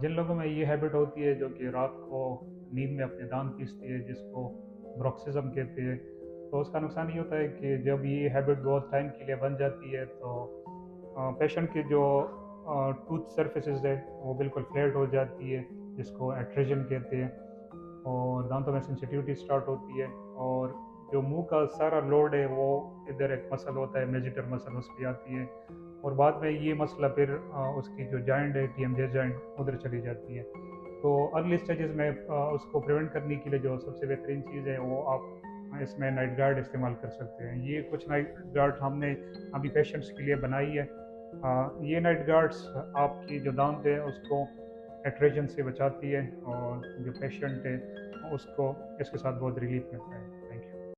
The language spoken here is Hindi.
जिन लोगों में ये हैबिट होती है जो कि रात को नींद में अपने दांत पीसती है, जिसको ब्रोक्सिज्म कहते हैं, तो उसका नुकसान ये होता है कि जब ये हैबिट बहुत टाइम के लिए बन जाती है तो पेशेंट की जो टूथ सर्फेसिस है वो बिल्कुल फ्लैट हो जाती है, जिसको एट्रेजन कहते हैं, और दांतों में सेंसिटिविटी स्टार्ट होती है, और जो मुंह का सारा लोड है वो इधर एक मसल होता है, मेजिटर मसल, उस पर आती है, और बाद में ये मसला फिर उसकी जो जॉइंट है, टीएमजे जॉइंट, उधर चली जाती है। तो अर्ली स्टेजेस में उसको प्रिवेंट करने के लिए जो सबसे बेहतरीन चीज़ है वो आप इसमें नाइट गार्ड इस्तेमाल कर सकते हैं। ये कुछ नाइट गार्ड हमने अभी पेशेंट्स के लिए बनाई है। ये नाइट गार्ड्स आपकी जो दांत है उसको एट्रेजन से बचाती है, और जो पेशेंट है उसको इसके साथ बहुत रिलीफ मिलता है।